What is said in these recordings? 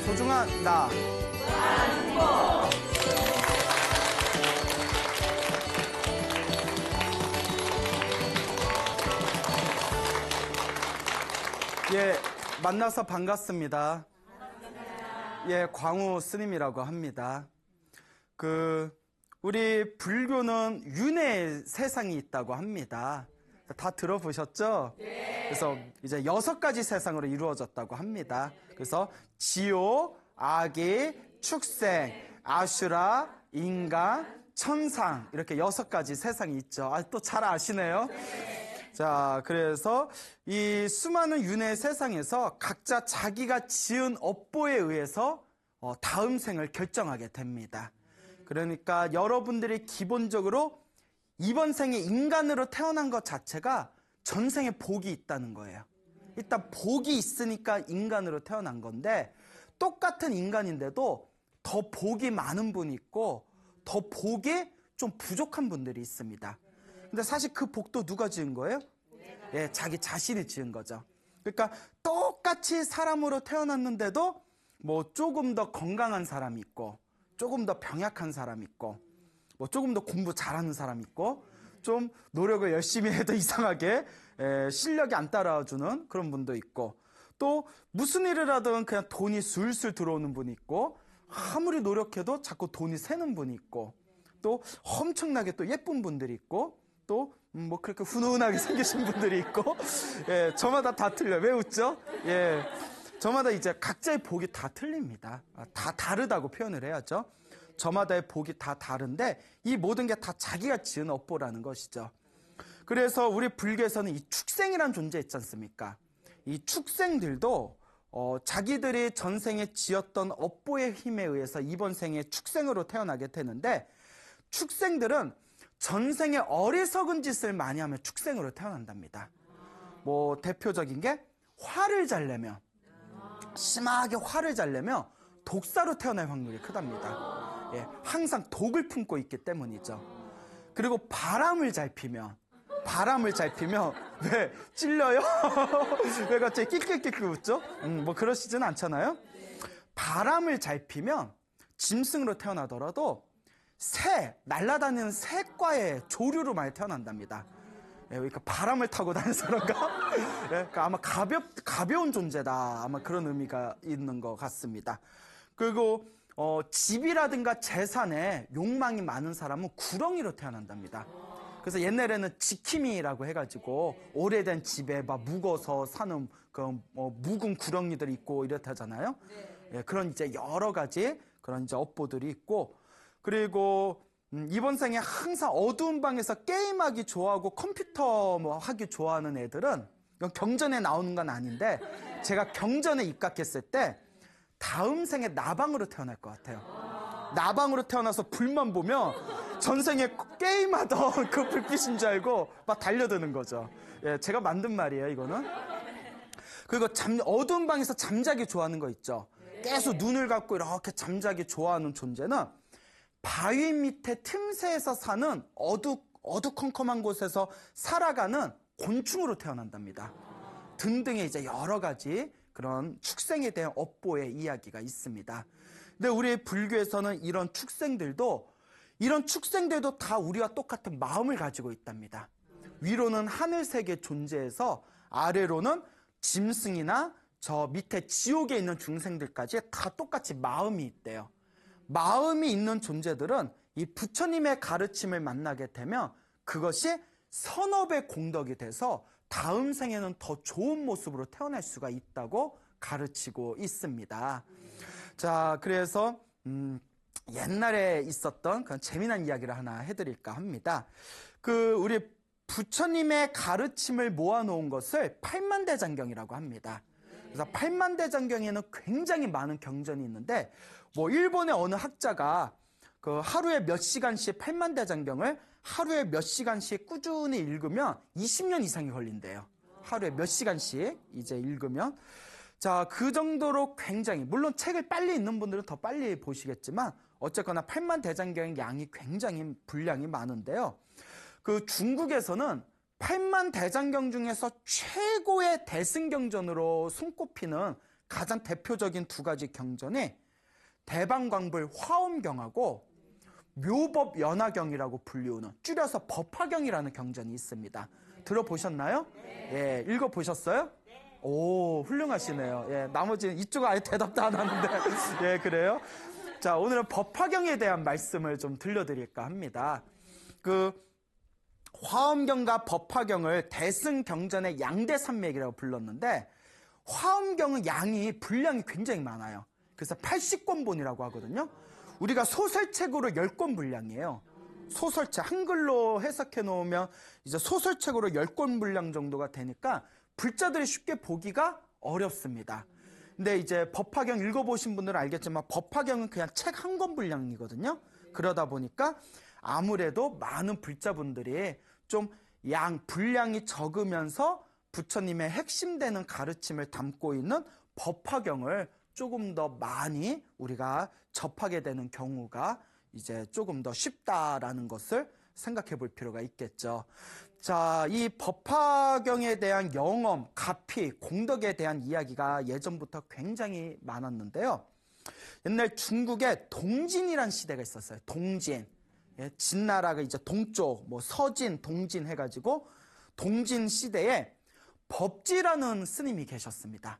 소중한 나. 예, 만나서 반갑습니다. 예, 광우 스님이라고 합니다. 우리 불교는 윤회의 세상이 있다고 합니다. 다 들어보셨죠? 네. 그래서 이제 6가지 세상으로 이루어졌다고 합니다. 그래서 지옥, 아기, 축생, 아슈라, 인간, 천상 이렇게 6가지 세상이 있죠. 또 잘 아시네요. 네. 자, 그래서 이 수많은 윤회의 세상에서 각자 자기가 지은 업보에 의해서 다음 생을 결정하게 됩니다. 그러니까 여러분들이 기본적으로 이번 생에 인간으로 태어난 것 자체가 전생에 복이 있다는 거예요. 일단 복이 있으니까 인간으로 태어난 건데 똑같은 인간인데도 더 복이 많은 분이 있고 더 복이 좀 부족한 분들이 있습니다. 근데 사실 그 복도 누가 지은 거예요? 예, 자기 자신이 지은 거죠. 그러니까 똑같이 사람으로 태어났는데도 뭐 조금 더 건강한 사람이 있고 조금 더 병약한 사람이 있고 뭐 조금 더 공부 잘하는 사람이 있고 좀 노력을 열심히 해도 이상하게 실력이 안 따라주는 그런 분도 있고 또 무슨 일을 하든 그냥 돈이 술술 들어오는 분이 있고 아무리 노력해도 자꾸 돈이 새는 분이 있고 또 엄청나게 또 예쁜 분들이 있고 또 뭐 그렇게 훈훈하게 생기신 분들이 있고 예, 저마다 다 틀려요. 왜 웃죠? 예, 저마다 이제 각자의 복이 다 틀립니다. 다 다르다고 표현을 해야죠. 저마다의 복이 다 다른데 이 모든 게 다 자기가 지은 업보라는 것이죠. 그래서 우리 불교에서는 이 축생이라는 존재 있지 않습니까? 이 축생들도 자기들이 전생에 지었던 업보의 힘에 의해서 이번 생에 축생으로 태어나게 되는데 축생들은 전생에 어리석은 짓을 많이 하면 축생으로 태어난답니다. 뭐 대표적인 게 화를 잘 내면 심하게 화를 잘 내면 독사로 태어날 확률이 크답니다. 예, 항상 독을 품고 있기 때문이죠. 그리고 바람을 잘 피면 왜 찔려요? 왜 갑자기 끽끽끽 웃죠? 뭐 그러시진 않잖아요. 바람을 잘 피면 짐승으로 태어나더라도 날아다니는 새과의 조류로 많이 태어난답니다. 예, 그러니까 바람을 타고 다니는 사람과 예, 그러니까 아마 가벼운 존재다. 아마 그런 의미가 있는 것 같습니다. 그리고 집이라든가 재산에 욕망이 많은 사람은 구렁이로 태어난답니다. 그래서 옛날에는 지킴이라고 해가지고 오래된 집에 막 묵어서 사는 묵은 구렁이들이 있고 이렇다잖아요. 예, 그런 이제 여러 가지 그런 이제 업보들이 있고 그리고 이번 생에 항상 어두운 방에서 게임하기 좋아하고 컴퓨터 뭐 하기 좋아하는 애들은 이건 경전에 나오는 건 아닌데 제가 경전에 입각했을 때 다음 생에 나방으로 태어날 것 같아요. 나방으로 태어나서 불만 보면 전생에 게임하던 그 불빛인 줄 알고 막 달려드는 거죠. 예, 제가 만든 말이에요, 이거는. 그리고 어두운 방에서 잠자기 좋아하는 거 있죠. 계속 눈을 감고 이렇게 잠자기 좋아하는 존재는 바위 밑에 틈새에서 사는 어두컴컴한 곳에서 살아가는 곤충으로 태어난답니다. 등등의 이제 여러 가지 그런 축생에 대한 업보의 이야기가 있습니다. 근데 우리 불교에서는 이런 축생들도 다 우리와 똑같은 마음을 가지고 있답니다. 위로는 하늘세계 존재에서 아래로는 짐승이나 저 밑에 지옥에 있는 중생들까지 다 똑같이 마음이 있대요. 마음이 있는 존재들은 이 부처님의 가르침을 만나게 되면 그것이 선업의 공덕이 돼서 다음 생에는 더 좋은 모습으로 태어날 수가 있다고 가르치고 있습니다. 자, 그래서 옛날에 있었던 그런 재미난 이야기를 하나 해드릴까 합니다. 우리 부처님의 가르침을 모아놓은 것을 팔만대장경이라고 합니다. 그래서 팔만대장경에는 굉장히 많은 경전이 있는데 뭐 일본의 어느 학자가 하루에 몇 시간씩 팔만대장경을 하루에 몇 시간씩 꾸준히 읽으면 20년 이상이 걸린대요. 하루에 몇 시간씩 이제 읽으면. 자, 그 정도로 굉장히, 물론 책을 빨리 읽는 분들은 더 빨리 보시겠지만 어쨌거나 팔만대장경의 양이 굉장히 분량이 많은데요. 중국에서는 팔만대장경 중에서 최고의 대승경전으로 손꼽히는 가장 대표적인 두 가지 경전이 대방광불 화엄경하고 묘법연화경이라고 불리우는, 줄여서 법화경이라는 경전이 있습니다. 들어보셨나요? 예, 읽어보셨어요? 오, 훌륭하시네요. 예, 나머지는 이쪽은 아예 대답도 안 하는데. 예, 그래요? 자, 오늘은 법화경에 대한 말씀을 좀 들려드릴까 합니다. 화엄경과 법화경을 대승경전의 양대산맥이라고 불렀는데, 화엄경은 분량이 굉장히 많아요. 그래서 80권본이라고 하거든요. 우리가 소설책으로 10권 분량이에요. 소설책, 한글로 해석해 놓으면 이제 소설책으로 10권 분량 정도가 되니까 불자들이 쉽게 보기가 어렵습니다. 근데 이제 법화경 읽어보신 분들은 알겠지만 법화경은 그냥 책 한 권 분량이거든요. 그러다 보니까 아무래도 많은 불자분들이 좀 분량이 적으면서 부처님의 핵심되는 가르침을 담고 있는 법화경을 조금 더 많이 우리가 접하게 되는 경우가 이제 조금 더 쉽다라는 것을 생각해 볼 필요가 있겠죠. 자, 이 법화경에 대한 영엄, 가피, 공덕에 대한 이야기가 예전부터 굉장히 많았는데요. 옛날 중국에 동진이란 시대가 있었어요. 동진. 예, 진나라가 이제 동쪽, 서진, 동진 해가지고 동진 시대에 법지라는 스님이 계셨습니다.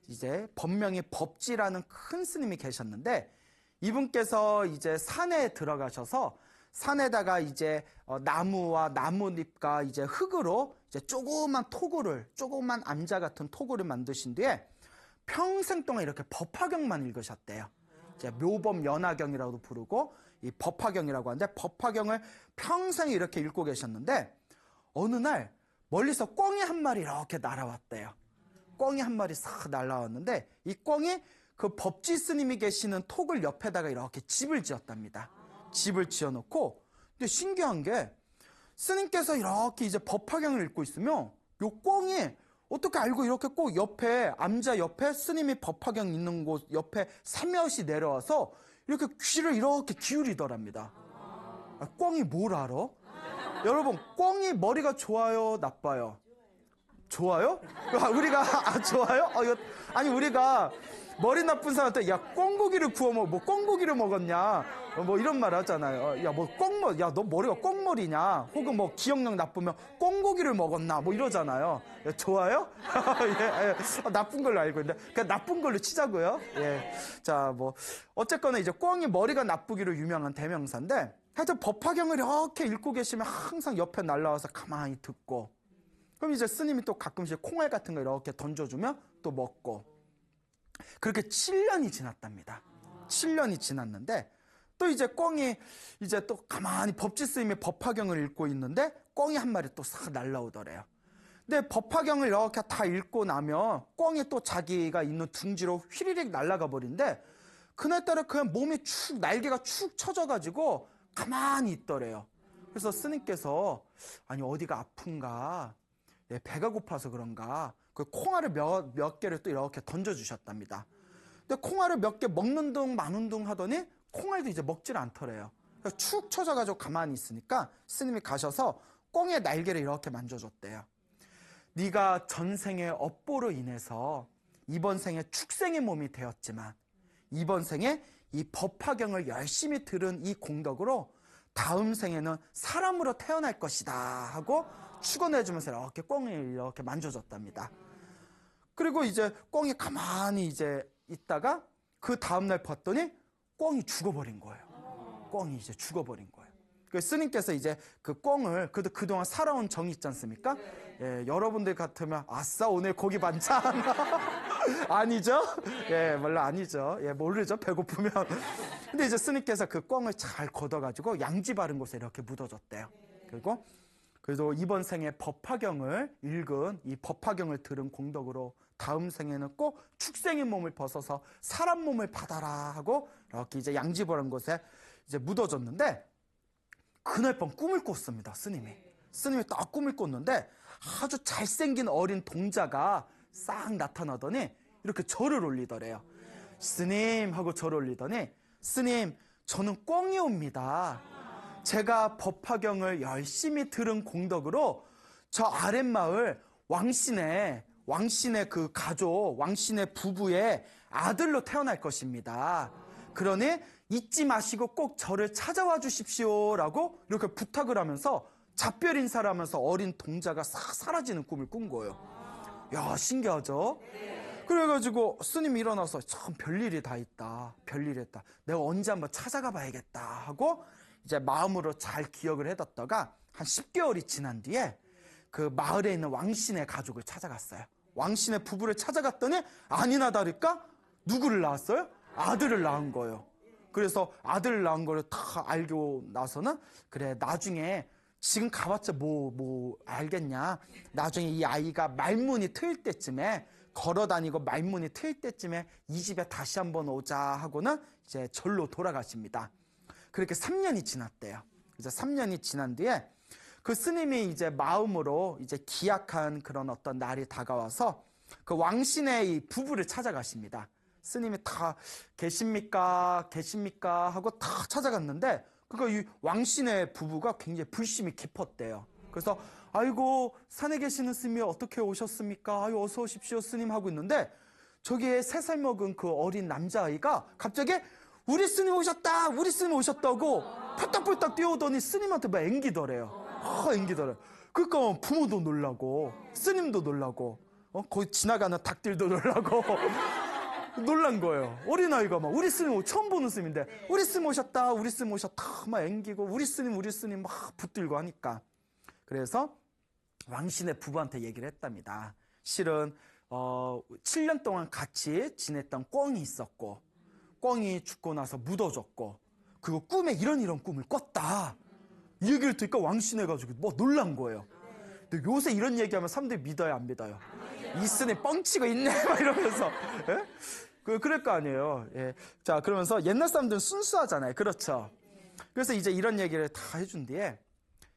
이제 법명이 법지라는 큰 스님이 계셨는데, 이분께서 이제 산에 들어가셔서 산에다가 이제 나무와 나뭇잎과 이제 흙으로 이제 조그만 암자 같은 토구를 만드신 뒤에 평생 동안 이렇게 법화경만 읽으셨대요. 이제 묘법연화경이라고도 부르고 이 법화경이라고 하는데, 법화경을 평생 이렇게 읽고 계셨는데 어느 날 멀리서 꿩이 한 마리 이렇게 날아왔대요. 꿩이 한 마리 싹 날아왔는데, 이 꿩이 그 법지 스님이 계시는 톡을 옆에다가 이렇게 집을 지었답니다. 집을 지어놓고, 근데 신기한 게 스님께서 이렇게 이제 법화경을 읽고 있으면 요 꿩이 어떻게 알고 이렇게 꼭 옆에, 암자 옆에 스님이 법화경 있는 곳 옆에 살며시 내려와서 이렇게 귀를 이렇게 기울이더랍니다. 꿩이 뭘 알아? 여러분, 꿩이 머리가 좋아요, 나빠요? 좋아요? 우리가 좋아요? 아니 우리가 머리 나쁜 사람한테 야 꿩고기를 구워 먹어, 꿩고기를 먹었냐, 이런 말 하잖아요. 야 너 머리가 꿩머리냐, 혹은 기억력 나쁘면 꿩고기를 먹었나, 이러잖아요. 야, 좋아요? 예, 나쁜 걸로 알고 있는데 그냥 나쁜 걸로 치자고요. 예. 자, 어쨌거나 이제 꿩이 머리가 나쁘기로 유명한 대명사인데, 하여튼 법화경을 이렇게 읽고 계시면 항상 옆에 날라와서 가만히 듣고, 그럼 이제 스님이 또 가끔씩 콩알 같은 거 이렇게 던져주면 또 먹고, 그렇게 7년이 지났답니다. 7년이 지났는데 또 이제 꿩이 이제 또 가만히 법지 스님이 법화경을 읽고 있는데 꿩이 한 마리 또 싹 날라오더래요. 근데 법화경을 이렇게 다 읽고 나면 꿩이 또 자기가 있는 둥지로 휘리릭 날아가 버린데, 그날따라 그냥 몸이 날개가 축 처져가지고 가만히 있더래요. 그래서 스님께서 아니 어디가 아픈가, 예, 배가 고파서 그런가, 그 콩알을 몇 개를 또 이렇게 던져주셨답니다. 근데 콩알을 몇 개 먹는 둥 마는 둥 하더니 콩알도 이제 먹질 않더래요. 축 처져가지고 가만히 있으니까 스님이 가셔서 꿩의 날개를 이렇게 만져줬대요. 네가 전생의 업보로 인해서 이번 생에 축생의 몸이 되었지만, 이번 생에 이 법화경을 열심히 들은 이 공덕으로 다음 생에는 사람으로 태어날 것이다 하고 축원해주면서 이렇게 꿩을 이렇게 만져줬답니다. 그리고 이제 꿩이 가만히 이제 있다가 그 다음날 봤더니 꿩이 죽어버린 거예요. 꿩이 이제 죽어버린 거예요. 그래서 스님께서 이제 그 꿩을, 그동안 살아온 정이 있지 않습니까? 예, 여러분들 같으면 아싸 오늘 고기 반찬 아니죠? 예, 원래 아니죠. 예, 모르죠. 배고프면. 근데 이제 스님께서 그 꿩을 잘 걷어가지고 양지 바른 곳에 이렇게 묻어줬대요. 그리고 그래도 이번 생에 법화경을 읽은, 이 법화경을 들은 공덕으로 다음 생에는 꼭 축생의 몸을 벗어서 사람 몸을 받아라 하고 이렇게 이제 양지 바른 곳에 이제 묻어줬는데, 그날 밤 꿈을 꿨습니다. 스님이 딱 꿈을 꿨는데 아주 잘생긴 어린 동자가 싹 나타나더니 이렇게 절을 올리더래요. 스님 하고 절을 올리더니, 스님 저는 꿩이 옵니다. 제가 법화경을 열심히 들은 공덕으로 저 아랫마을 왕신에 왕신의 그 가족, 왕신의 부부의 아들로 태어날 것입니다. 그러니 잊지 마시고 꼭 저를 찾아와 주십시오라고 이렇게 부탁을 하면서 작별 인사를 하면서 어린 동자가 싹 사라지는 꿈을 꾼 거예요. 야, 신기하죠? 그래가지고 스님이 일어나서 참 별일이 다 있다. 별일이 있다. 내가 언제 한번 찾아가 봐야겠다 하고 이제 마음으로 잘 기억을 해뒀다가 한 10개월이 지난 뒤에 그 마을에 있는 왕신의 가족을 찾아갔어요. 왕신의 부부를 찾아갔더니 아니나 다를까 누구를 낳았어요? 아들을 낳은 거예요. 그래서 아들을 낳은 거를 다 알고 나서는 그래, 나중에 지금 가봤자 뭐 알겠냐. 나중에 이 아이가 말문이 트일 때쯤에, 걸어다니고 말문이 트일 때쯤에 이 집에 다시 한번 오자 하고는 이제 절로 돌아가십니다. 그렇게 3년이 지났대요. 이제 3년이 지난 뒤에 그 스님이 이제 마음으로 이제 기약한 그런 어떤 날이 다가와서 그 왕신의 이 부부를 찾아가십니다. 스님이 다 계십니까 하고 다 찾아갔는데 그러니까 이 왕신의 부부가 굉장히 불심이 깊었대요. 그래서 아이고, 산에 계시는 스님이 어떻게 오셨습니까? 아유, 어서 오십시오 스님 하고 있는데 저기에 3살 먹은 그 어린 남자아이가 갑자기 우리 스님 오셨다, 우리 스님 오셨다고 펄떡펄떡 뛰어오더니 스님한테 막 앵기더래요. 앵기더래요. 그러니까 부모도 놀라고 스님도 놀라고 거기 지나가는 닭들도 놀라고 놀란 거예요. 어린아이가 막 우리 스님 처음 보는 스님인데 우리 스님 오셨다, 우리 스님 오셨다 막 앵기고 우리 스님 막 붙들고 하니까 그래서 왕신의 부부한테 얘기를 했답니다. 실은 7년 동안 같이 지냈던 꿩이 있었고 꿩이 죽고 나서 묻어졌고 그리고 꿈에 이런 꿈을 꿨다. 이 얘기를 들으니까 왕신해가지고 뭐 놀란 거예요. 근데 요새 이런 얘기하면 사람들이 믿어요, 안 믿어요? 이 스님 뻥치고 있네 막 이러면서 예? 그럴 거 아니에요. 예. 자, 그러면서 옛날 사람들은 순수하잖아요. 그렇죠? 그래서 이제 이런 얘기를 다 해준 뒤에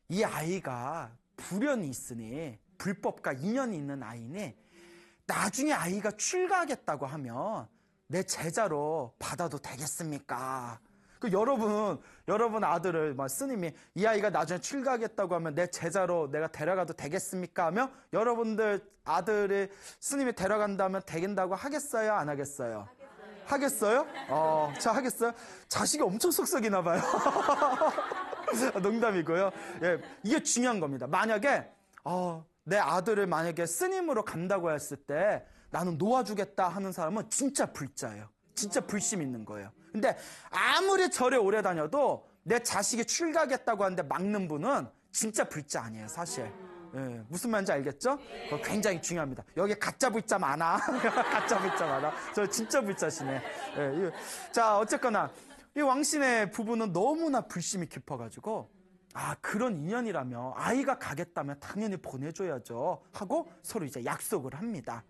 이 아이가 불연이 있으니 불법과 인연이 있는 아이니 나중에 아이가 출가하겠다고 하면 내 제자로 받아도 되겠습니까? 그 여러분 아들을 스님이 이 아이가 나중에 출가하겠다고 하면 내 제자로 내가 데려가도 되겠습니까? 하며 여러분들 아들이 스님이 데려간다면 되긴다고 하겠어요? 안 하겠어요? 하겠어요? 자, 하겠어요? 자식이 엄청 속썩이나 봐요. 농담이고요. 예, 이게 중요한 겁니다. 만약에 내 아들을 만약에 스님으로 간다고 했을 때 나는 놓아주겠다 하는 사람은 진짜 불자예요. 진짜 불심 있는 거예요. 근데 아무리 절에 오래 다녀도 내 자식이 출가하겠다고 하는데 막는 분은 진짜 불자 아니에요, 사실. 예, 무슨 말인지 알겠죠? 그거 굉장히 중요합니다. 여기 가짜 불자 많아. 가짜 불자 많아. 저 진짜 불자시네. 예, 자, 어쨌거나 이 왕신의 부부는 너무나 불심이 깊어가지고 그런 인연이라며 아이가 가겠다면 당연히 보내줘야죠 하고 서로 이제 약속을 합니다.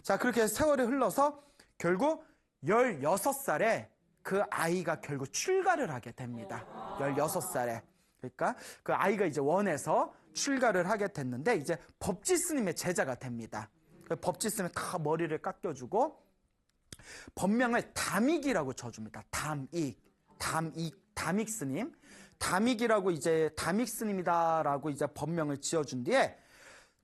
자, 그렇게 세월이 흘러서 결국 16살에 그 아이가 결국 출가를 하게 됩니다. 16살에. 그러니까 그 아이가 이제 원해서 출가를 하게 됐는데 이제 법지 스님의 제자가 됩니다. 법지 스님이 다 머리를 깎여주고 법명을 담익이라고 쳐줍니다. 담익 스님. 담익이라고 이제 담익 스님이다라고 이제 법명을 지어준 뒤에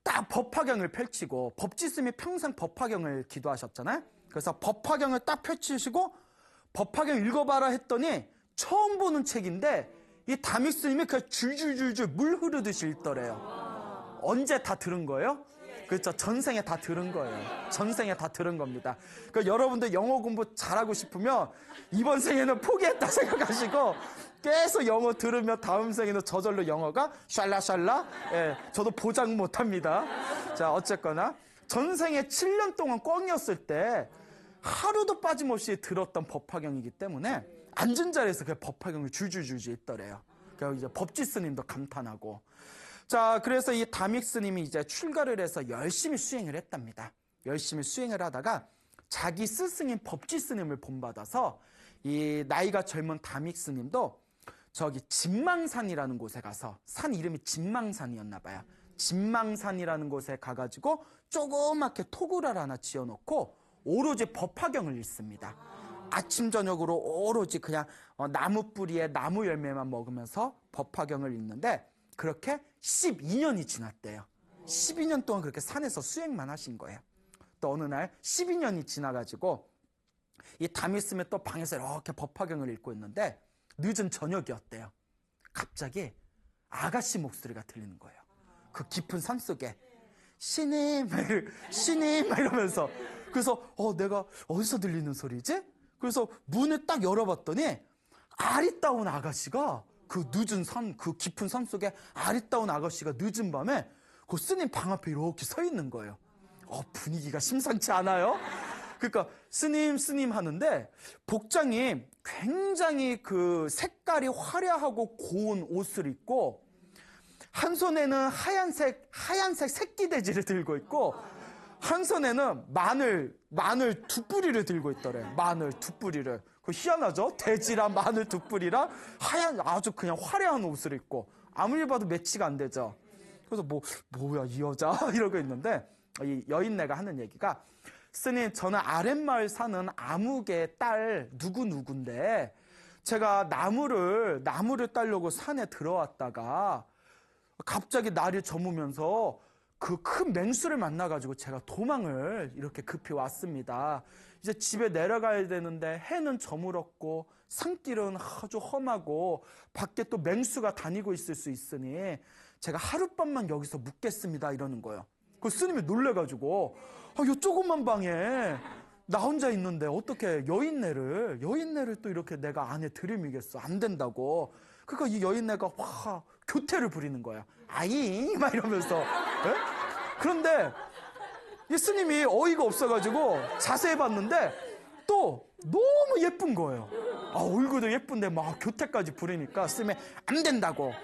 딱 법화경을 펼치고 법지 스님이 평생 법화경을 기도하셨잖아요. 그래서 법화경을 딱 펼치시고 법화경 읽어봐라 했더니 처음 보는 책인데 이 담익 스님이 그 줄줄줄줄 물 흐르듯이 읽더래요. 언제 다 들은 거예요? 그렇죠. 전생에 다 들은 거예요. 전생에 다 들은 겁니다. 그러니까 여러분들 영어 공부 잘하고 싶으면 이번 생에는 포기했다 생각하시고 계속 영어 들으면 다음 생에는 저절로 영어가 샬라샬라. 예, 저도 보장 못합니다. 자, 어쨌거나 전생에 7년 동안 꿩이었을 때 하루도 빠짐없이 들었던 법화경이기 때문에 앉은 자리에서 그 법화경을 줄줄줄줄 읽더래요. 그래서 이제 법지 스님도 감탄하고. 자, 그래서 이 담익 스님이 이제 출가를 해서 열심히 수행을 했답니다. 열심히 수행을 하다가 자기 스승인 법지 스님을 본받아서 이 나이가 젊은 담익 스님도 저기 진망산이라는 곳에 가서, 산 이름이 진망산이었나 봐요. 진망산이라는 곳에 가가지고 조그맣게 토굴을 하나 지어놓고 오로지 법화경을 읽습니다. 아침 저녁으로 오로지 그냥 나무 뿌리에 나무 열매만 먹으면서 법화경을 읽는데 그렇게 12년이 지났대요. 12년 동안 그렇게 산에서 수행만 하신 거예요. 또 어느 날 12년이 지나가지고 이 담이 있으면 또 방에서 이렇게 법화경을 읽고 있는데 늦은 저녁이었대요. 갑자기 아가씨 목소리가 들리는 거예요. 그 깊은 산속에 신임, 신임 이러면서. 그래서 내가 어디서 들리는 소리지? 그래서 문을 딱 열어봤더니 아리따운 아가씨가 그 늦은 산, 그 깊은 산 속에 아리따운 아가씨가 늦은 밤에 그 스님 방 앞에 이렇게 서 있는 거예요. 분위기가 심상치 않아요? 그러니까 스님 하는데 복장이 굉장히 그 색깔이 화려하고 고운 옷을 입고 한 손에는 하얀색 새끼돼지를 들고 있고 한 손에는 마늘 두 뿌리를 들고 있더래. 마늘 두 뿌리를. 그 희한하죠? 돼지랑 마늘 두 뿌리랑 하얀 아주 그냥 화려한 옷을 입고 아무리 봐도 매치가 안 되죠. 그래서 뭐야 이 여자 이러고 있는데 이 여인네가 하는 얘기가 스님 저는 아랫마을 사는 아묵의 딸 누구인데 제가 나무를 따려고 산에 들어왔다가 갑자기 날이 저무면서 그 큰 맹수를 만나가지고 제가 도망을 이렇게 급히 왔습니다. 이제 집에 내려가야 되는데 해는 저물었고 산길은 아주 험하고 밖에 또 맹수가 다니고 있을 수 있으니 제가 하룻밤만 여기서 묵겠습니다 이러는 거예요. 그 스님이 놀래가지고 이 조그만 방에 나 혼자 있는데 어떻게 여인네를 또 이렇게 내가 안에 들이미겠어. 안 된다고. 그러니까 이 여인네가 교태를 부리는 거야. 아잉 막 이러면서. 에? 그런데 이 스님이 어이가 없어가지고 자세히 봤는데 또 너무 예쁜 거예요. 얼굴도 예쁜데 막 교태까지 부리니까 스님이 안 된다고.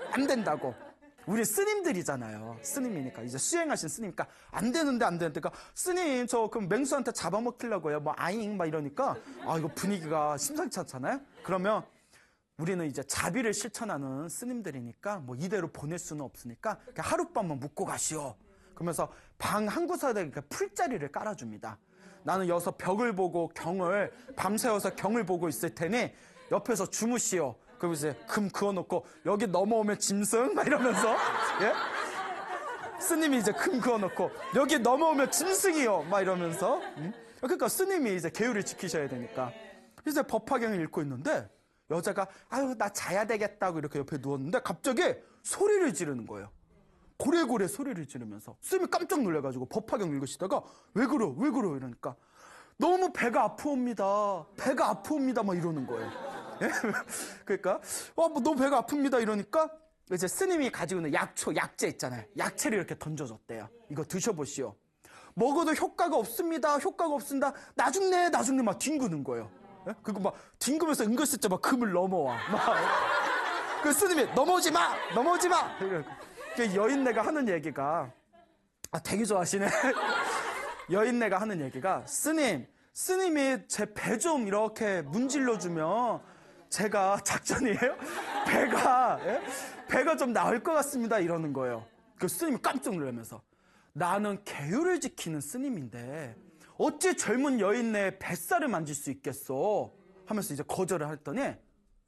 우리 스님들이잖아요. 스님이니까 이제 수행하신 스님이니까 안 되는데 그러니까 스님 저 그럼 맹수한테 잡아먹히려고요. 아잉 막 이러니까 이거 분위기가 심상치 않잖아요. 그러면 우리는 이제 자비를 실천하는 스님들이니까 이대로 보낼 수는 없으니까 그냥 하룻밤만 묵고 가시오. 그러면서 방 한 구석에 풀자리를 깔아줍니다. 나는 여기서 벽을 보고 밤새워서 경을 보고 있을 테니 옆에서 주무시오. 그럼 이제 금 그어놓고 여기 넘어오면 짐승 막 이러면서 스님이 이제 금 그어놓고 여기 넘어오면 짐승이요 막 이러면서 그러니까 스님이 이제 계율을 지키셔야 되니까 이제 법화경을 읽고 있는데 여자가 나 자야 되겠다고 이렇게 옆에 누웠는데 갑자기 소리를 지르는 거예요. 고래고래 소리를 지르면서 스님이 깜짝 놀라가지고 법화경 읽으시다가 왜 그러 이러니까 너무 배가 아프옵니다 막 이러는 거예요. 그러니까 너무 배가 아픕니다 이러니까 이제 스님이 가지고 있는 약재 있잖아요. 약재를 이렇게 던져줬대요. 이거 드셔보시오. 먹어도 효과가 없습니다. 나중네 막 뒹구는 거예요. 그거 막 뒹구면서 은근슬쩍 막 금을 넘어와. 그 스님이 넘어오지 마. 그 여인네가 하는 얘기가 되게 좋아하시네. 여인네가 하는 얘기가 스님이 제 배 좀 이렇게 문질러주면 제가 작전이에요? 배가 좀 나을 것 같습니다 이러는 거예요. 그 스님이 깜짝 놀라면서 나는 계율을 지키는 스님인데 어찌 젊은 여인네 뱃살을 만질 수 있겠어 하면서 이제 거절을 했더니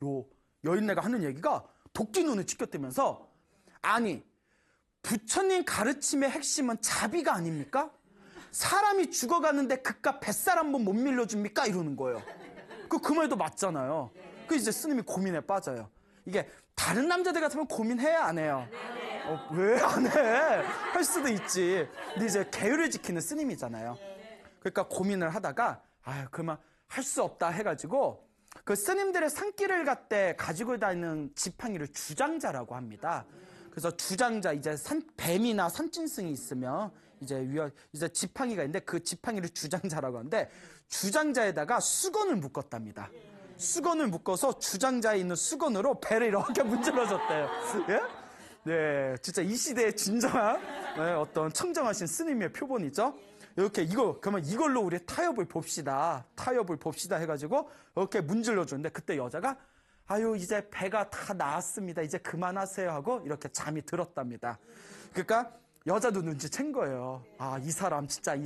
요 여인네가 하는 얘기가 도끼 눈을 치켜뜨면서 아니 부처님 가르침의 핵심은 자비가 아닙니까? 사람이 죽어가는데 그깟 뱃살 한번 못 밀려줍니까? 이러는 거예요. 그 말도 맞잖아요. 그 이제 스님이 고민에 빠져요. 이게 다른 남자들 같으면 고민해야 안 해요? 왜 안 해? 할 수도 있지. 근데 이제 계율을 지키는 스님이잖아요. 그러니까 고민을 하다가 그만 할 수 없다 해가지고 그 스님들의 산길을 갔대 가지고 다니는 지팡이를 주장자라고 합니다. 그래서 주장자 이제 뱀이나 산짐승이 있으면 이제 지팡이가 있는데 그 지팡이를 주장자라고 하는데 주장자에다가 수건을 묶었답니다. 수건을 묶어서 주장자에 있는 수건으로 배를 이렇게 문질러줬대요. 예? 네, 진짜 이 시대의 진정한 어떤 청정하신 스님의 표본이죠. 이렇게 그러면 이걸로 우리 타협을 봅시다 해가지고 이렇게 문질러주는데 그때 여자가 이제 배가 다 나았습니다. 이제 그만하세요 하고 이렇게 잠이 들었답니다. 그러니까 여자도 눈치챈 거예요. 이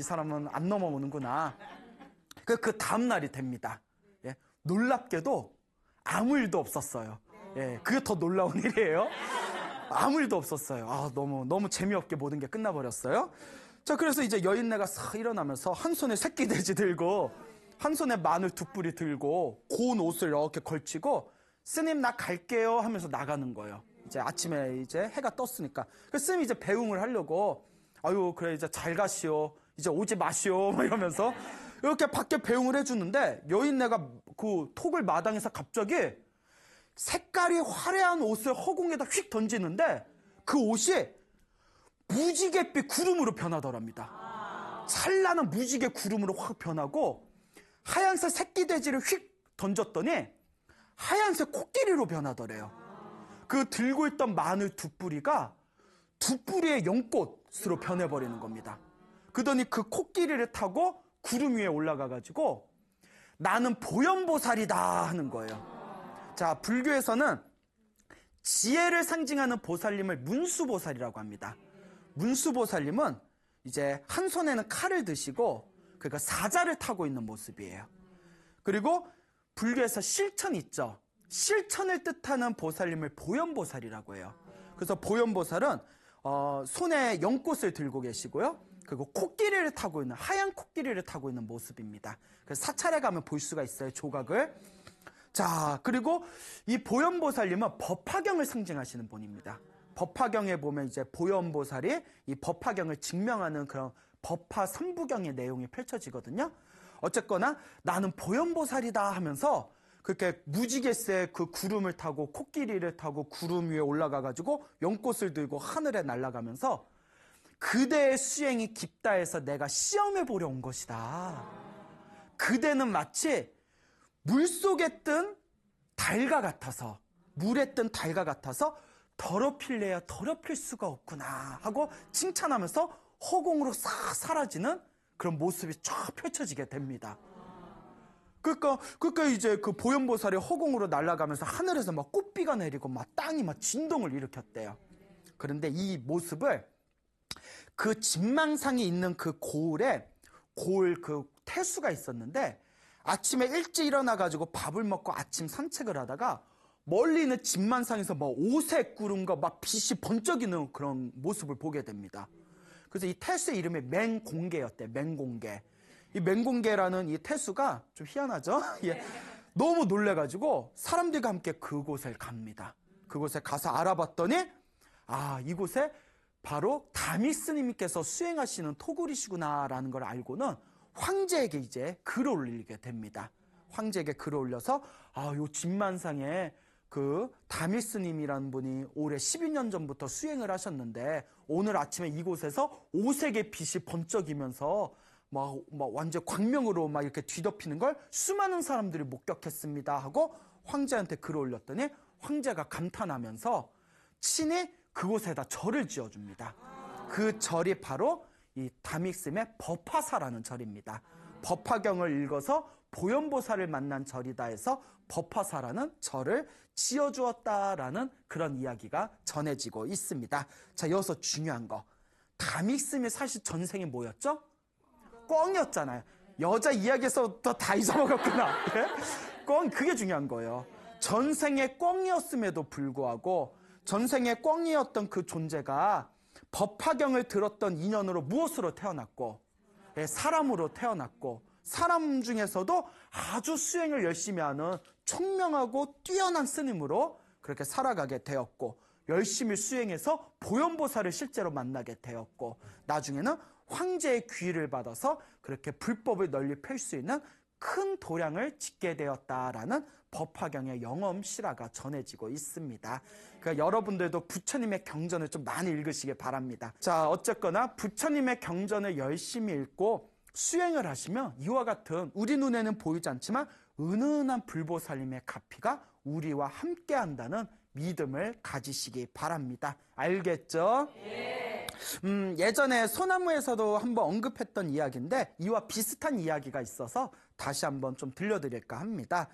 사람은 안 넘어오는구나. 그 다음날이 됩니다. 예? 놀랍게도 아무 일도 없었어요. 예, 그게 더 놀라운 일이에요. 아무 일도 없었어요. 너무 재미없게 모든 게 끝나버렸어요. 자, 그래서 이제 여인네가 싹 일어나면서 한 손에 새끼돼지 들고 한 손에 마늘 두 뿌리 들고 고운 옷을 이렇게 걸치고 스님 나 갈게요 하면서 나가는 거예요. 이제 아침에 이제 해가 떴으니까. 그래서 스님이 이제 배웅을 하려고 아유 그래 이제 잘 가시오. 이제 오지 마시오. 막 이러면서 이렇게 밖에 배웅을 해주는데 여인네가 그 톡을 마당에서 갑자기 색깔이 화려한 옷을 허공에다 휙 던지는데 그 옷이 무지갯빛 구름으로 변하더랍니다. 찬란한 무지개 구름으로 확 변하고 하얀색 새끼돼지를 휙 던졌더니 하얀색 코끼리로 변하더래요. 그 들고 있던 마늘 두 뿌리가 두 뿌리의 연꽃으로 변해버리는 겁니다. 그러더니 그 코끼리를 타고 구름 위에 올라가가지고 나는 보현보살이다 하는 거예요. 자, 불교에서는 지혜를 상징하는 보살님을 문수보살이라고 합니다. 문수보살님은 이제 한 손에는 칼을 드시고 그러니까 사자를 타고 있는 모습이에요. 그리고 불교에서 실천이 있죠. 실천을 뜻하는 보살님을 보현보살이라고 해요. 그래서 보현보살은 손에 연꽃을 들고 계시고요. 그리고 코끼리를 타고 있는 하얀 코끼리를 타고 있는 모습입니다. 그래서 사찰에 가면 볼 수가 있어요. 조각을. 자, 그리고 이 보현보살님은 법화경을 상징하시는 분입니다. 법화경에 보면 이제 보현보살이 이 법화경을 증명하는 그런 법화 삼부경의 내용이 펼쳐지거든요. 어쨌거나 나는 보현보살이다 하면서 그렇게 무지갯새 그 구름을 타고 코끼리를 타고 구름 위에 올라가가지고 연꽃을 들고 하늘에 날아가면서 그대의 수행이 깊다 해서 내가 시험해 보려 온 것이다. 그대는 마치 물속에 뜬 달과 같아서 물에 뜬 달과 같아서 더럽힐래야 더럽힐 수가 없구나 하고 칭찬하면서 허공으로 싹 사라지는 그런 모습이 쫙 펼쳐지게 됩니다. 그러니까 이제 그 보현보살이 허공으로 날아가면서 하늘에서 막 꽃비가 내리고 막 땅이 막 진동을 일으켰대요. 그런데 이 모습을 그 진망상이 있는 그 고을에 고을 그 태수가 있었는데 아침에 일찍 일어나가지고 밥을 먹고 아침 산책을 하다가 멀리 있는 진만상에서 막 오색 구름과 막 빛이 번쩍이는 그런 모습을 보게 됩니다. 그래서 이 태수의 이름이 맹공개였대. 맹공개. 이 맹공개라는 이 태수가 좀 희한하죠? 예. 너무 놀래가지고 사람들과 함께 그곳을 갑니다. 그곳에 가서 알아봤더니 아, 이곳에 바로 다미 스님께서 수행하시는 토굴이시구나라는 걸 알고는 황제에게 이제 글을 올리게 됩니다. 황제에게 글을 올려서 아, 요 진만상에 그 다미 스님이라는 분이 올해 12년 전부터 수행을 하셨는데 오늘 아침에 이곳에서 오색의 빛이 번쩍이면서 막 완전 광명으로 막 이렇게 뒤덮이는 걸 수많은 사람들이 목격했습니다 하고 황제한테 글을 올렸더니 황제가 감탄하면서 친히 그곳에다 절을 지어줍니다. 그 절이 바로 이 다믹스의 법화사라는 절입니다. 법화경을 읽어서 보현보살을 만난 절이다 해서 법화사라는 절을 지어주었다라는 그런 이야기가 전해지고 있습니다. 자, 여기서 중요한 거. 다믹스이 사실 전생이 뭐였죠? 꿩이었잖아요. 여자 이야기에서부터 다 잊어먹었구나. 꿩, 그게 중요한 거예요. 전생에 꿩이었음에도 불구하고 전생에 꿩이었던 그 존재가 법화경을 들었던 인연으로 무엇으로 태어났고 사람으로 태어났고 사람 중에서도 아주 수행을 열심히 하는 총명하고 뛰어난 스님으로 그렇게 살아가게 되었고 열심히 수행해서 보현보살을 실제로 만나게 되었고 나중에는 황제의 귀를 받아서 그렇게 불법을 널리 펼 수 있는 큰 도량을 짓게 되었다라는 법화경의 영험 실화가 전해지고 있습니다. 그러니까 여러분들도 부처님의 경전을 좀 많이 읽으시길 바랍니다. 자, 어쨌거나 부처님의 경전을 열심히 읽고 수행을 하시면 이와 같은 우리 눈에는 보이지 않지만 은은한 불보살님의 가피가 우리와 함께한다는 믿음을 가지시기 바랍니다. 알겠죠? 네. 예전에 소나무에서도 한번 언급했던 이야기인데 이와 비슷한 이야기가 있어서 다시 한번 좀 들려드릴까 합니다.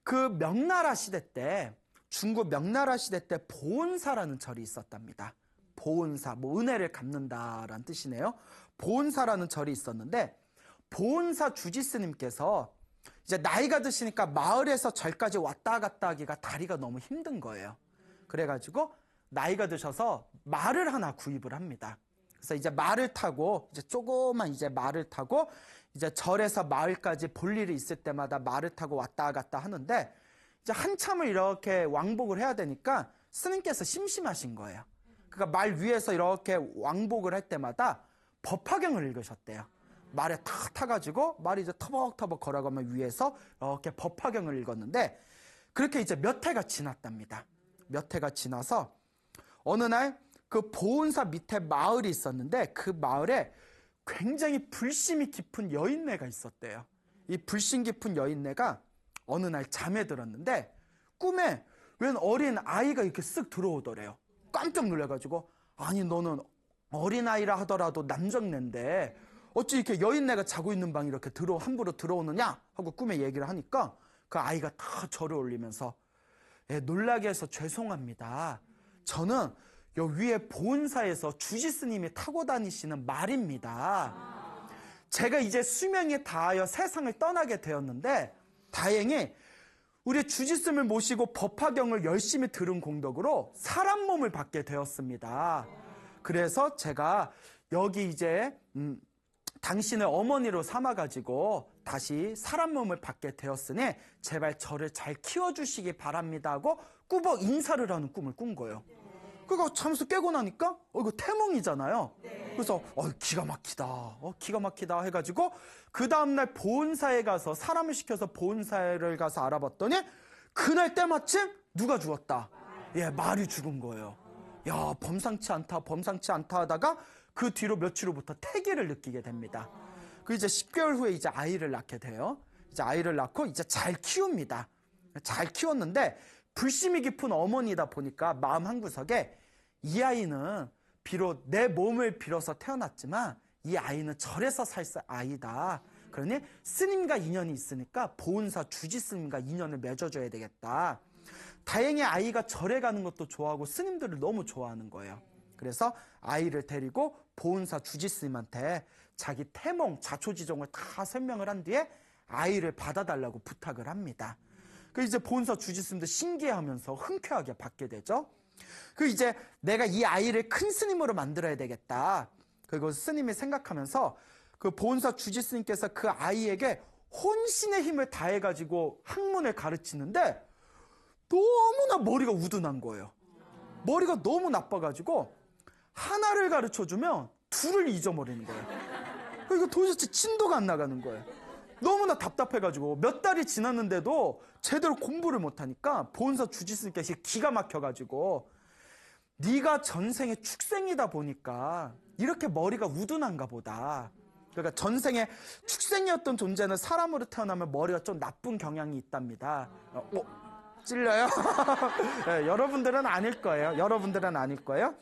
그 명나라 시대 때 중국 명나라 시대 때 보은사라는 절이 있었답니다. 보은사, 뭐 은혜를 갚는다라는 뜻이네요. 보은사라는 절이 있었는데 보은사 주지스님께서 이제 나이가 드시니까 마을에서 절까지 왔다 갔다 하기가 다리가 너무 힘든 거예요. 그래가지고 나이가 드셔서 말을 하나 구입을 합니다. 그래서 이제 말을 타고, 이제 조그만 이제 말을 타고, 이제 절에서 마을까지 볼 일이 있을 때마다 말을 타고 왔다 갔다 하는데, 이제 한참을 이렇게 왕복을 해야 되니까 스님께서 심심하신 거예요. 그러니까 말 위에서 이렇게 왕복을 할 때마다 법화경을 읽으셨대요. 말에 탁 타가지고 말이 이제 터벅터벅 걸어가면 위에서 이렇게 법화경을 읽었는데, 그렇게 이제 몇 해가 지났답니다. 몇 해가 지나서 어느 날 그 보은사 밑에 마을이 있었는데, 그 마을에 굉장히 불심이 깊은 여인네가 있었대요. 이 불심 깊은 여인네가 어느 날 잠에 들었는데 꿈에 웬 어린 아이가 이렇게 쓱 들어오더래요. 깜짝 놀라가지고, 아니 너는 어린아이라 하더라도 남정네인데 어찌 이렇게 여인네가 자고 있는 방에 이렇게 함부로 들어오느냐 하고 꿈에 얘기를 하니까, 그 아이가 다 절을 올리면서, 놀라게 해서 죄송합니다. 저는 요 위에 보은사에서 주지스님이 타고 다니시는 말입니다. 제가 이제 수명이 다하여 세상을 떠나게 되었는데, 다행히 우리 주지스님을 모시고 법화경을 열심히 들은 공덕으로 사람 몸을 받게 되었습니다. 그래서 제가 여기 이제 당신을 어머니로 삼아가지고 다시 사람 몸을 받게 되었으니 제발 저를 잘 키워주시기 바랍니다 하고 꾸벅 인사를 하는 꿈을 꾼 거예요. 그거 잠에서 깨고 나니까 이거 태몽이잖아요. 그래서 기가 막히다, 기가 막히다 해가지고 그 다음날 보은사에 가서 사람을 시켜서 보은사를 가서 알아봤더니 그날 때마침 누가 죽었다. 말이 죽은 거예요. 야, 범상치 않다, 범상치 않다 하다가 그 뒤로 며칠 후부터 태기를 느끼게 됩니다. 그 이제 10개월 후에 이제 아이를 낳게 돼요. 이제 아이를 낳고 이제 잘 키웁니다. 잘 키웠는데 불심이 깊은 어머니다 보니까 마음 한구석에 이 아이는 비록 내 몸을 빌어서 태어났지만 이 아이는 절에서 살 아이다. 그러니 스님과 인연이 있으니까 보은사 주지스님과 인연을 맺어줘야 되겠다. 다행히 아이가 절에 가는 것도 좋아하고 스님들을 너무 좋아하는 거예요. 그래서 아이를 데리고 보은사 주지스님한테 자기 태몽, 자초지종을 다 설명을 한 뒤에 아이를 받아달라고 부탁을 합니다. 그 이제 보은사 주지스님도 신기해하면서 흔쾌하게 받게 되죠. 그 이제 내가 이 아이를 큰 스님으로 만들어야 되겠다. 그리고 스님이 생각하면서 그 보은사 주지스님께서 그 아이에게 혼신의 힘을 다해가지고 학문을 가르치는데 너무나 머리가 우둔한 거예요. 머리가 너무 나빠가지고 하나를 가르쳐주면 둘을 잊어버리는 거예요. 그러니까 도대체 진도가 안 나가는 거예요. 너무나 답답해가지고 몇 달이 지났는데도 제대로 공부를 못하니까 보은사 주지스님께서 기가 막혀가지고, 네가 전생에 축생이다 보니까 이렇게 머리가 우둔한가 보다. 그러니까 전생에 축생이었던 존재는 사람으로 태어나면 머리가 좀 나쁜 경향이 있답니다. 찔려요? 네, 여러분들은 아닐 거예요. 여러분들은 아닐 거예요.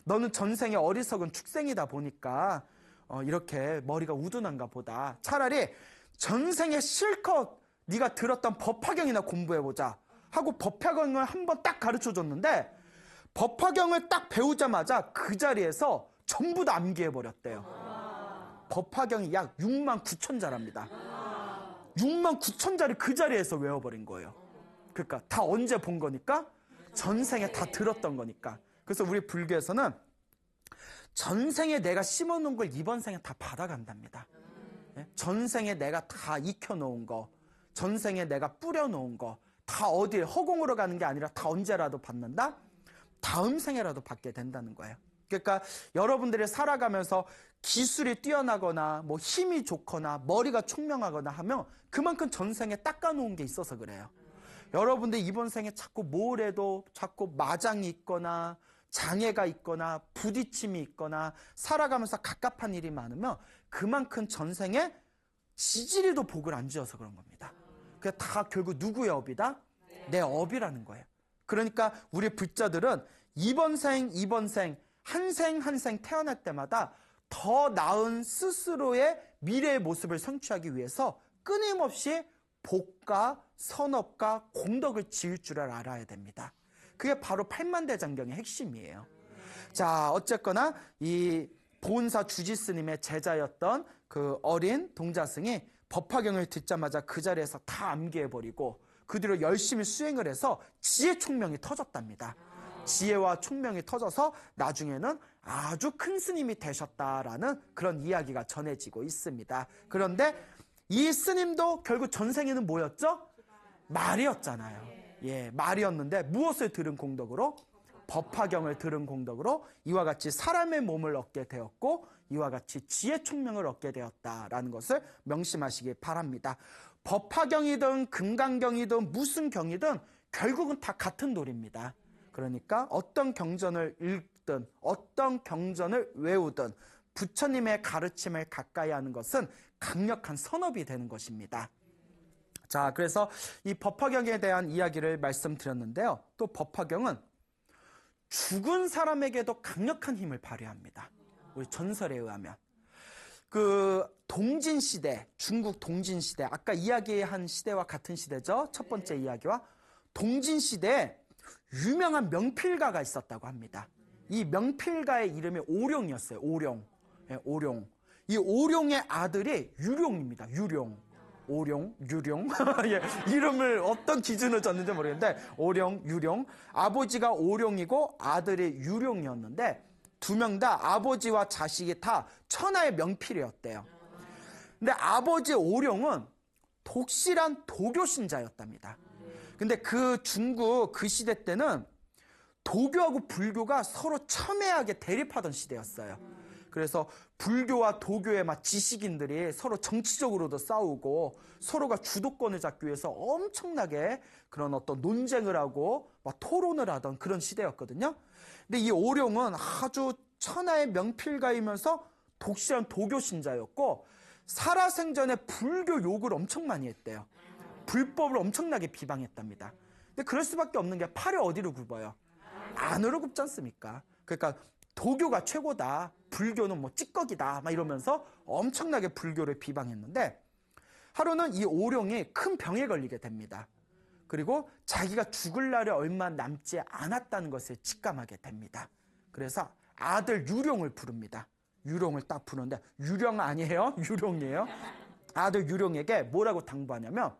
너는 전생에 어리석은 축생이다 보니까 이렇게 머리가 우둔한가 보다. 차라리 전생에 실컷 네가 들었던 법화경이나 공부해보자 하고 법화경을 한번 딱 가르쳐줬는데, 법화경을 딱 배우자마자 그 자리에서 전부 다 암기해버렸대요. 법화경이 약 6만 9천 자랍니다. 6만 9천 자를 그 자리에서 외워버린 거예요. 그러니까 다 언제 본 거니까? 전생에 다 들었던 거니까. 그래서 우리 불교에서는 전생에 내가 심어놓은 걸 이번 생에 다 받아간답니다. 전생에 내가 다 익혀놓은 거, 전생에 내가 뿌려놓은 거 다 어디에 허공으로 가는 게 아니라 다 언제라도 받는다? 다음 생에라도 받게 된다는 거예요. 그러니까 여러분들이 살아가면서 기술이 뛰어나거나 뭐 힘이 좋거나 머리가 총명하거나 하면 그만큼 전생에 닦아놓은 게 있어서 그래요. 여러분들 이번 생에 자꾸 뭘 해도 자꾸 마장이 있거나 장애가 있거나 부딪힘이 있거나 살아가면서 갑갑한 일이 많으면 그만큼 전생에 지지리도 복을 안 지어서 그런 겁니다. 그게 다 결국 누구의 업이다? 내 업이라는 거예요. 그러니까 우리 불자들은 이번 생 한 생 한 생 태어날 때마다 더 나은 스스로의 미래의 모습을 성취하기 위해서 끊임없이 복과 선업과 공덕을 지을 줄 알아야 됩니다. 그게 바로 팔만대장경의 핵심이에요. 자, 어쨌거나 이 보은사 주지스님의 제자였던 그 어린 동자승이 법화경을 듣자마자 그 자리에서 다 암기해버리고 그 뒤로 열심히 수행을 해서 지혜 총명이 터졌답니다. 지혜와 총명이 터져서 나중에는 아주 큰 스님이 되셨다라는 그런 이야기가 전해지고 있습니다. 그런데 이 스님도 결국 전생에는 뭐였죠? 말이었잖아요. 예, 말이었는데 무엇을 들은 공덕으로? 법화경을 들은 공덕으로 이와 같이 사람의 몸을 얻게 되었고 이와 같이 지혜 총명을 얻게 되었다라는 것을 명심하시기 바랍니다. 법화경이든 금강경이든 무슨 경이든 결국은 다 같은 도리입니다. 그러니까 어떤 경전을 읽든 어떤 경전을 외우든 부처님의 가르침을 가까이 하는 것은 강력한 선업이 되는 것입니다. 자, 그래서 이 법화경에 대한 이야기를 말씀드렸는데요. 또 법화경은 죽은 사람에게도 강력한 힘을 발휘합니다. 우리 전설에 의하면. 그 동진시대, 중국 동진시대, 아까 이야기한 시대와 같은 시대죠. 첫 번째 이야기와. 동진시대에 유명한 명필가가 있었다고 합니다. 이 명필가의 이름이 오룡이었어요. 오룡. 예, 오룡. 이 오룡의 아들이 유룡입니다. 유룡. 오룡, 유룡. 예, 이름을 어떤 기준으로 졌는지 모르겠는데 오룡, 유룡. 아버지가 오룡이고 아들이 유룡이었는데 두 명 다 아버지와 자식이 다 천하의 명필이었대요. 근데 아버지 오룡은 독실한 도교 신자였답니다. 근데 그 중국 그 시대 때는 도교하고 불교가 서로 첨예하게 대립하던 시대였어요. 그래서 불교와 도교의 막 지식인들이 서로 정치적으로도 싸우고 서로가 주도권을 잡기 위해서 엄청나게 그런 어떤 논쟁을 하고 막 토론을 하던 그런 시대였거든요. 근데 이 오룡은 아주 천하의 명필가이면서 독실한 도교 신자였고 살아생전에 불교 욕을 엄청 많이 했대요. 불법을 엄청나게 비방했답니다. 근데 그럴 수밖에 없는 게 팔이 어디로 굽어요? 안으로 굽지 않습니까? 그러니까 도교가 최고다. 불교는 뭐 찌꺼기다. 막 이러면서 엄청나게 불교를 비방했는데 하루는 이 오룡이 큰 병에 걸리게 됩니다. 그리고 자기가 죽을 날이 얼마 남지 않았다는 것을 직감하게 됩니다. 그래서 아들 유룡을 부릅니다. 유룡을 딱 부르는데 유령 아니에요? 유룡이에요. 아들 유룡에게 뭐라고 당부하냐면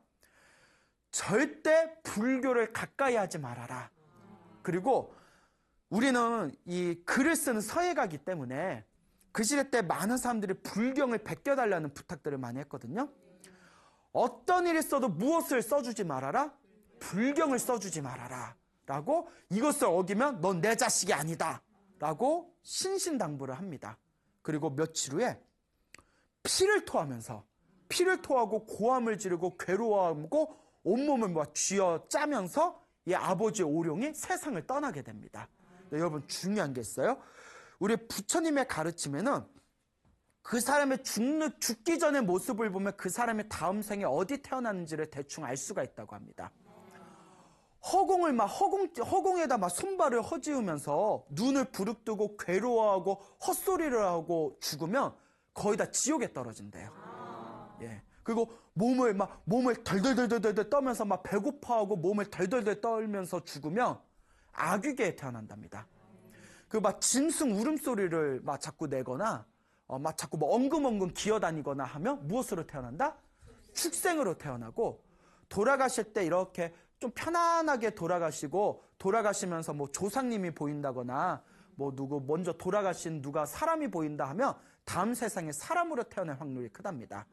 절대 불교를 가까이 하지 말아라. 그리고 우리는 이 글을 쓰는 서예가이기 때문에 그 시대 때 많은 사람들이 불경을 베껴달라는 부탁들을 많이 했거든요. 어떤 일이 써도 무엇을 써주지 말아라? 불경을 써주지 말아라. 라고 이것을 어기면 넌 내 자식이 아니다. 라고 신신당부를 합니다. 그리고 며칠 후에 피를 토하고 고함을 지르고 괴로워하고 온몸을 막 쥐어 짜면서 이 아버지 오룡이 세상을 떠나게 됩니다. 네, 여러분 중요한 게 있어요. 우리 부처님의 가르침에는 그 사람의 죽기 전의 모습을 보면 그 사람의 다음 생에 어디 태어났는지를 대충 알 수가 있다고 합니다. 허공에다 막 손발을 허지으면서 눈을 부릅뜨고 괴로워하고 헛소리를 하고 죽으면 거의 다 지옥에 떨어진대요. 예. 그리고 몸을 덜덜덜덜 떨면서 막 배고파하고 몸을 덜덜덜 떨면서 죽으면 아귀계에 태어난답니다. 그 막 짐승 울음소리를 막 자꾸 내거나 막 자꾸 뭐 엉금엉금 기어다니거나 하면 무엇으로 태어난다? 축생으로 태어나고 돌아가실 때 이렇게 좀 편안하게 돌아가시고 돌아가시면서 뭐 조상님이 보인다거나 뭐 누구 먼저 돌아가신 누가 사람이 보인다 하면 다음 세상에 사람으로 태어날 확률이 크답니다.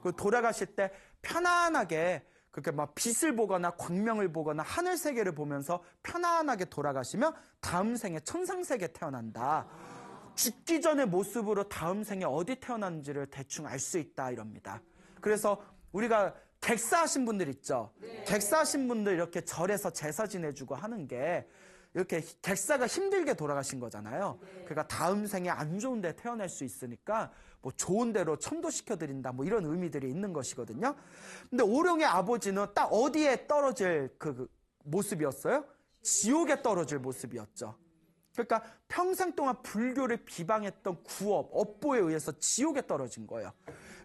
그 돌아가실 때 편안하게 그렇게 막 빛을 보거나 광명을 보거나 하늘 세계를 보면서 편안하게 돌아가시면 다음 생에 천상세계에 태어난다. 죽기 전의 모습으로 다음 생에 어디 태어났는지를 대충 알 수 있다 이럽니다. 그래서 우리가 객사하신 분들 있죠. 네. 객사하신 분들 이렇게 절에서 제사 지내주고 하는 게 이렇게 객사가 힘들게 돌아가신 거잖아요. 네. 그러니까 다음 생에 안 좋은 데 태어날 수 있으니까 뭐 좋은 데로 천도시켜드린다 뭐 이런 의미들이 있는 것이거든요. 근데 오룡의 아버지는 딱 어디에 떨어질 그 모습이었어요? 지옥에 떨어질 모습이었죠. 그러니까 평생 동안 불교를 비방했던 구업, 업보에 의해서 지옥에 떨어진 거예요.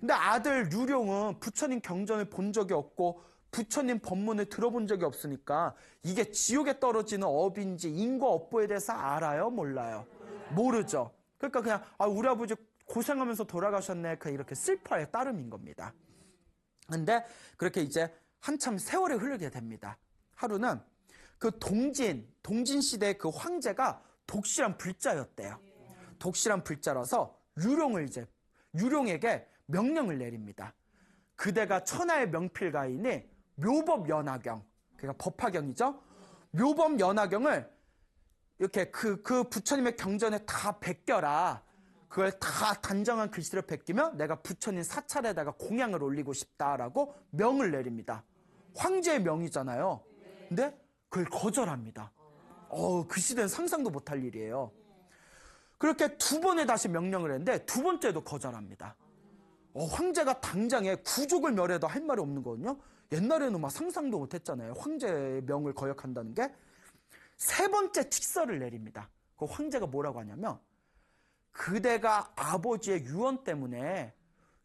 근데 아들 유룡은 부처님 경전을 본 적이 없고 부처님 법문을 들어본 적이 없으니까 이게 지옥에 떨어지는 업인지 인과 업보에 대해서 알아요? 몰라요? 모르죠. 그러니까 그냥 우리 아버지 고생하면서 돌아가셨네. 그냥 이렇게 슬퍼할 따름인 겁니다. 근데 그렇게 이제 한참 세월이 흐르게 됩니다. 하루는 그 동진 시대의 그 황제가 독실한 불자였대요. 독실한 불자라서 유룡에게 명령을 내립니다. 그대가 천하의 명필가이니 묘법연화경, 그러니까 법화경이죠. 묘법연화경을 이렇게 그 부처님의 경전에 다 베껴라. 그걸 다 단정한 글씨로 베끼면 내가 부처님 사찰에다가 공양을 올리고 싶다라고 명을 내립니다. 황제의 명이잖아요. 근데 그걸 거절합니다. 그 시대는 상상도 못할 일이에요. 그렇게 두 번에 다시 명령을 했는데 두 번째도 거절합니다. 황제가 당장에 구족을 멸해도 할 말이 없는 거거든요. 옛날에는 막 상상도 못했잖아요. 황제의 명을 거역한다는 게. 세 번째 칙서를 내립니다. 그 황제가 뭐라고 하냐면, 그대가 아버지의 유언 때문에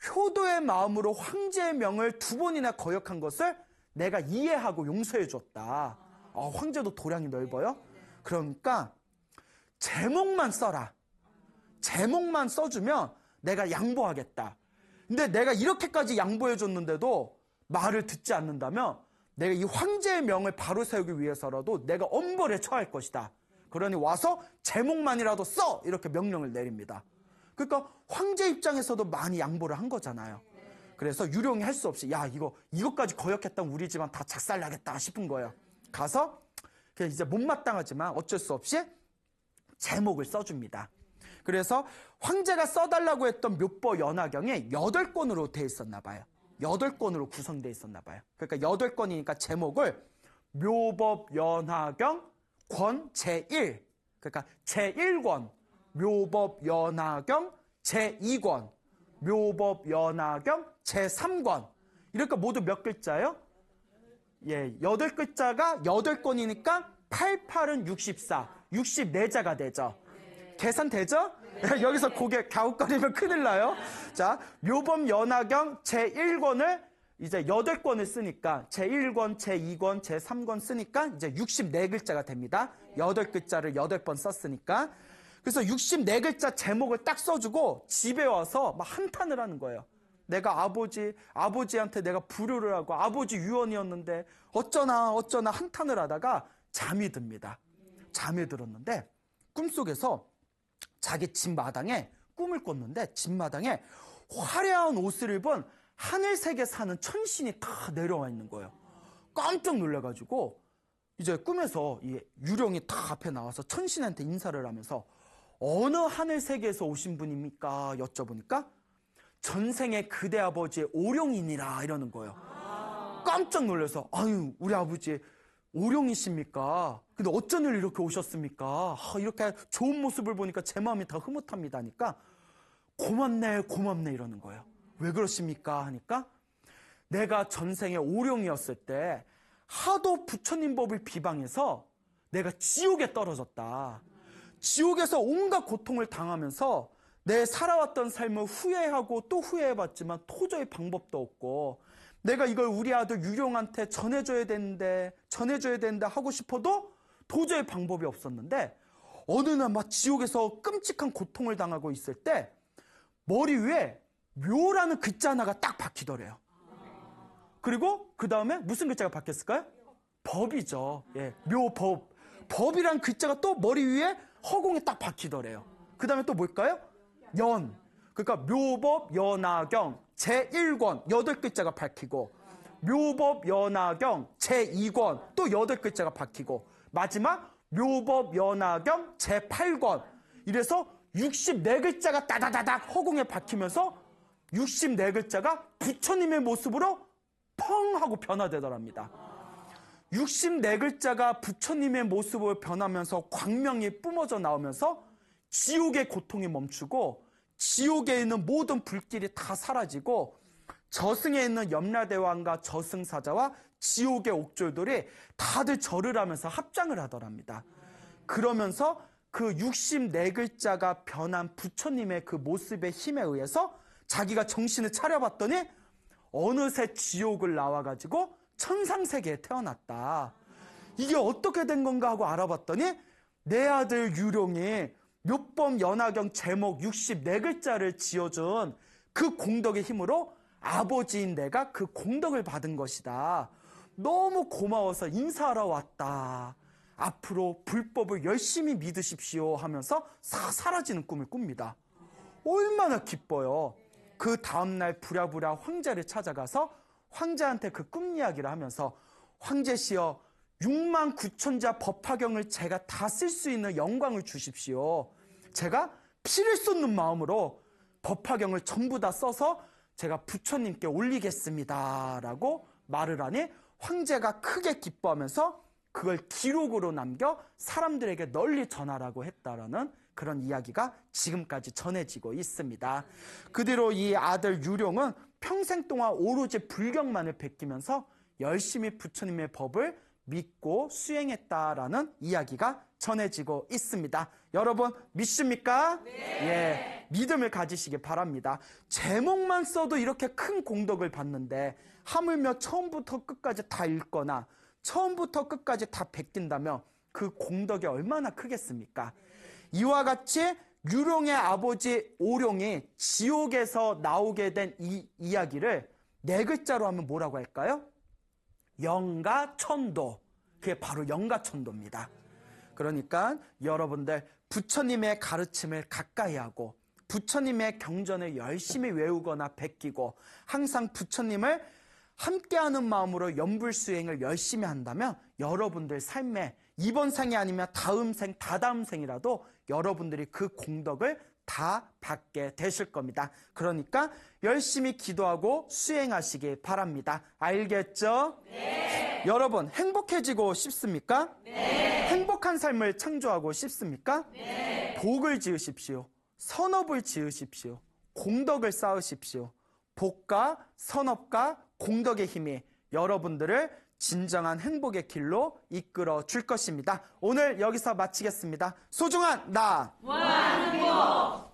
효도의 마음으로 황제의 명을 두 번이나 거역한 것을 내가 이해하고 용서해 줬다. 황제도 도량이 넓어요. 그러니까 제목만 써라. 제목만 써주면 내가 양보하겠다. 근데 내가 이렇게까지 양보해 줬는데도 말을 듣지 않는다면 내가 이 황제의 명을 바로 세우기 위해서라도 내가 엄벌에 처할 것이다. 그러니 와서 제목만이라도 써! 이렇게 명령을 내립니다. 그러니까 황제 입장에서도 많이 양보를 한 거잖아요. 그래서 유령이 할 수 없이 이것까지 거역했다면 우리 집안 다 작살나겠다 싶은 거예요. 가서 이제 못마땅하지만 어쩔 수 없이 제목을 써줍니다. 그래서 황제가 써달라고 했던 묘법연화경이 8권으로 돼 있었나 봐요. 8권으로 구성되어 있었나 봐요. 그러니까 8권이니까 제목을 묘법연화경 권 제1, 그러니까 제1권 묘법연화경 제2권 묘법연화경 제3권. 이러니까 모두 몇 글자예요? 8글자가 8권이니까 8, 8은 64, 64자가 되죠. 계산되죠? 여기서 고개 갸웃거리면 큰일 나요. 자, 묘법연화경 제1권을 이제 8권을 쓰니까 제1권, 제2권, 제3권 쓰니까 이제 64글자가 됩니다. 8글자를 8번 썼으니까. 그래서 64글자 제목을 딱 써주고 집에 와서 막 한탄을 하는 거예요. 내가 아버지한테 내가 불효를 하고 아버지 유언이었는데 어쩌나 한탄을 하다가 잠이 듭니다. 잠이 들었는데 꿈속에서 자기 집 마당에 꿈을 꿨는데 집 마당에 화려한 옷을 입은 하늘색에 사는 천신이 다 내려와 있는 거예요. 깜짝 놀라가지고 이제 꿈에서 이 유령이 다 앞에 나와서 천신한테 인사를 하면서 어느 하늘세계에서 오신 분입니까? 여쭤보니까 전생에 그대 아버지의 오룡이니라 이러는 거예요. 깜짝 놀라서 아유 우리 아버지 오룡이십니까? 근데 어쩐 일 이렇게 오셨습니까? 이렇게 좋은 모습을 보니까 제 마음이 다 흐뭇합니다 하니까 고맙네 이러는 거예요. 왜 그러십니까? 하니까 내가 전생에 오룡이었을 때 하도 부처님 법을 비방해서 내가 지옥에 떨어졌다. 지옥에서 온갖 고통을 당하면서 내 살아왔던 삶을 후회하고 또 후회해봤지만 도저히 방법도 없고 내가 이걸 우리 아들 유룡한테 전해줘야 되는데 하고 싶어도 도저히 방법이 없었는데 어느 날 막 지옥에서 끔찍한 고통을 당하고 있을 때 머리 위에 묘라는 글자 하나가 딱 박히더래요. 그리고 그 다음에 무슨 글자가 박혔을까요? 법이죠. 묘법. 법이란 글자가 또 머리 위에 허공에 딱 박히더래요. 그 다음에 또 뭘까요? 연. 그러니까 묘법연화경 제1권 8글자가 박히고 묘법연화경 제2권 또 8글자가 박히고 마지막 묘법연화경 제8권 이래서 64글자가 따다다닥 허공에 박히면서 64글자가 부처님의 모습으로 펑 하고 변화되더랍니다. 64글자가 부처님의 모습으로 변하면서 광명이 뿜어져 나오면서 지옥의 고통이 멈추고 지옥에 있는 모든 불길이 다 사라지고 저승에 있는 염라대왕과 저승사자와 지옥의 옥졸들이 다들 절을 하면서 합장을 하더랍니다. 그러면서 그 64글자가 변한 부처님의 그 모습의 힘에 의해서 자기가 정신을 차려봤더니 어느새 지옥을 나와가지고 천상세계에 태어났다. 이게 어떻게 된 건가 하고 알아봤더니 내 아들 유룡이 묘법연화경 제목 64글자를 지어준 그 공덕의 힘으로 아버지인 내가 그 공덕을 받은 것이다. 너무 고마워서 인사하러 왔다. 앞으로 불법을 열심히 믿으십시오 하면서 사라지는 꿈을 꿉니다. 얼마나 기뻐요. 그 다음날 부랴부랴 황제를 찾아가서 황제한테 그 꿈 이야기를 하면서 황제시여 6만 9천자 법화경을 제가 다 쓸 수 있는 영광을 주십시오. 제가 피를 쏟는 마음으로 법화경을 전부 다 써서 제가 부처님께 올리겠습니다 라고 말을 하니 황제가 크게 기뻐하면서 그걸 기록으로 남겨 사람들에게 널리 전하라고 했다라는 그런 이야기가 지금까지 전해지고 있습니다. 그 뒤로 이 아들 유룡은 평생 동안 오로지 불경만을 베끼면서 열심히 부처님의 법을 믿고 수행했다라는 이야기가 전해지고 있습니다. 여러분 믿습니까? 네. 예, 믿음을 가지시기 바랍니다. 제목만 써도 이렇게 큰 공덕을 받는데 하물며 처음부터 끝까지 다 읽거나 처음부터 끝까지 다 베낀다면 그 공덕이 얼마나 크겠습니까? 이와 같이 유룡의 아버지 오룡이 지옥에서 나오게 된 이 이야기를 네 글자로 하면 뭐라고 할까요? 영가천도. 그게 바로 영가천도입니다. 그러니까 여러분들 부처님의 가르침을 가까이 하고 부처님의 경전을 열심히 외우거나 베끼고 항상 부처님을 함께하는 마음으로 연불수행을 열심히 한다면 여러분들 삶에 이번 생이 아니면 다음 생, 다다음 생이라도 여러분들이 그 공덕을 다 받게 되실 겁니다. 그러니까 열심히 기도하고 수행하시기 바랍니다. 알겠죠? 네. 여러분 행복해지고 싶습니까? 네. 행복한 삶을 창조하고 싶습니까? 네. 복을 지으십시오. 선업을 지으십시오. 공덕을 쌓으십시오. 복과 선업과 공덕의 힘이 여러분들을 진정한 행복의 길로 이끌어 줄 것입니다. 오늘 여기서 마치겠습니다. 소중한 나 무한행복